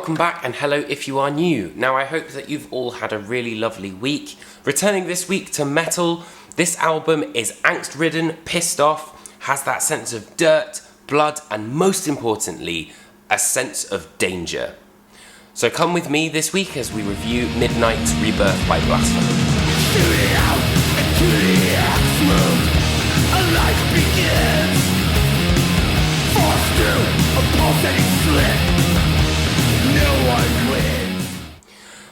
Welcome back and hello if you are new. Now I hope that you've all had a really lovely week. Returning this week to metal, this album is angst-ridden, pissed off, has that sense of dirt, blood and most importantly, a sense of danger. So come with me this week as we review Midnight's Rebirth by Blasphemy. Shooting out into the absolute, a life begins. Forced through a pulsating slit, no one wins.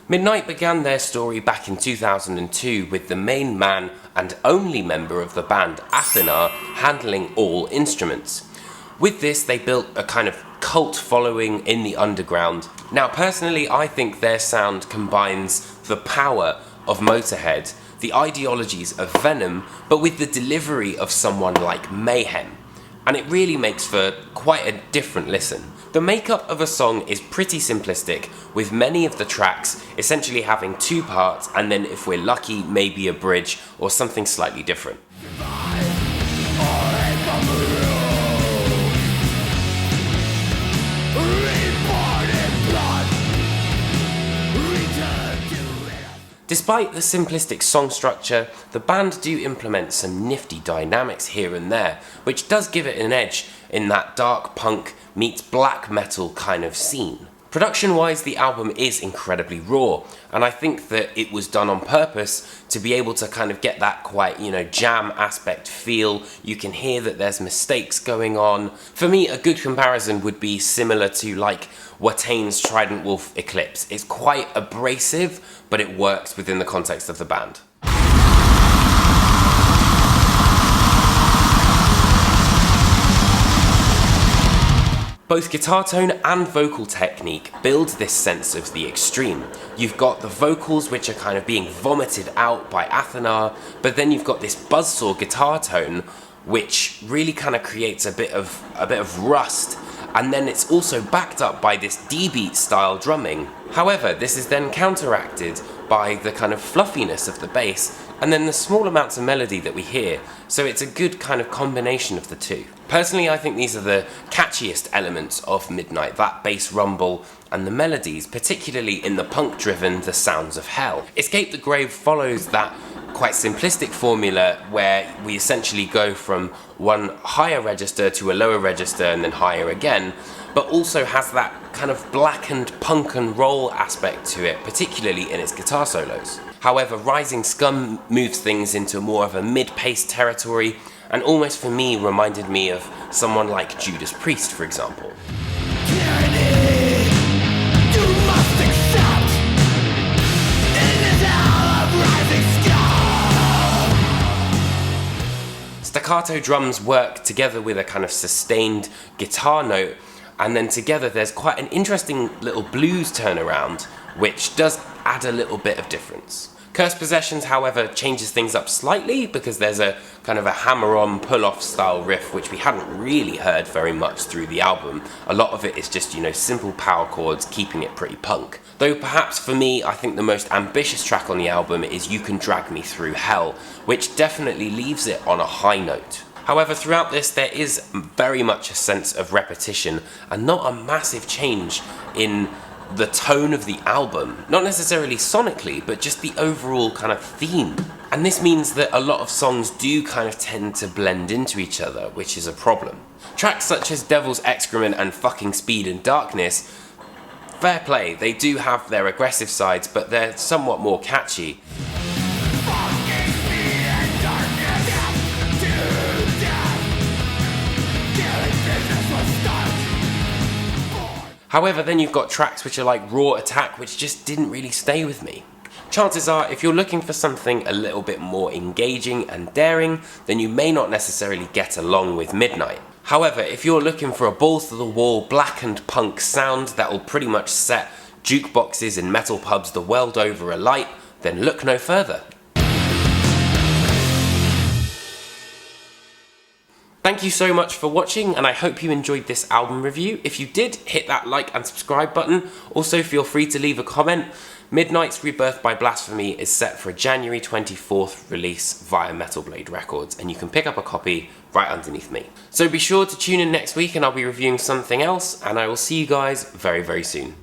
Midnight began their story back in 2002 with the main man and only member of the band, Athena, handling all instruments. With this, they built a kind of cult following in the underground. Now, personally, I think their sound combines the power of Motorhead, the ideologies of Venom, but with the delivery of someone like Mayhem. And it really makes for quite a different listen. The makeup of a song is pretty simplistic, with many of the tracks essentially having two parts and then, if we're lucky, maybe a bridge or something slightly different. Despite the simplistic song structure, the band do implement some nifty dynamics here and there, which does give it an edge in that dark punk meets black metal kind of scene. Production-wise, the album is incredibly raw, and I think that it was done on purpose to be able to kind of get that quite, jam aspect feel. You can hear that there's mistakes going on. For me, a good comparison would be similar to like Watane's Trident Wolf Eclipse. It's quite abrasive, but it works within the context of the band. Both guitar tone and vocal technique build this sense of the extreme. You've got the vocals which are kind of being vomited out by Athena, but then you've got this buzzsaw guitar tone which really kind of creates a bit of rust, and then it's also backed up by this D-beat style drumming. However, this is then counteracted by the kind of fluffiness of the bass and then the small amounts of melody that we hear, so it's a good kind of combination of the two. Personally, I think these are the catchiest elements of Midnight, that bass rumble and the melodies, particularly in the punk-driven The Sounds of Hell. Escape the Grave follows that quite simplistic formula where we essentially go from one higher register to a lower register and then higher again, but also has that kind of blackened punk and roll aspect to it, particularly in its guitar solos. However, Rising Scum moves things into more of a mid-paced territory, and almost for me reminded me of someone like Judas Priest, for example. Staccato drums work together with a kind of sustained guitar note, and then together there's quite an interesting little blues turnaround, which does add a little bit of difference. Cursed Possessions, however, changes things up slightly because there's a kind of a hammer-on, pull-off style riff which we hadn't really heard very much through the album. A lot of it is just, simple power chords keeping it pretty punk. Though perhaps for me, I think the most ambitious track on the album is You Can Drag Me Through Hell, which definitely leaves it on a high note. However, throughout this there is very much a sense of repetition and not a massive change in the tone of the album, not necessarily sonically, but just the overall kind of theme. And this means that a lot of songs do kind of tend to blend into each other, which is a problem. Tracks such as Devil's Excrement and Fucking Speed and Darkness, fair play, they do have their aggressive sides, but they're somewhat more catchy. However, then you've got tracks which are like Raw Attack, which just didn't really stay with me. Chances are, if you're looking for something a little bit more engaging and daring, then you may not necessarily get along with Midnight. However, if you're looking for a balls-to-the-wall, blackened punk sound that will pretty much set jukeboxes in metal pubs the world over alight, then look no further. Thank you so much for watching, and I hope you enjoyed this album review. If you did, hit that like and subscribe button. Also, feel free to leave a comment. Midnight's Rebirth by Blasphemy is set for a January 24th release via Metal Blade Records, and you can pick up a copy right underneath me. So be sure to tune in next week and I'll be reviewing something else, and I will see you guys very, very soon.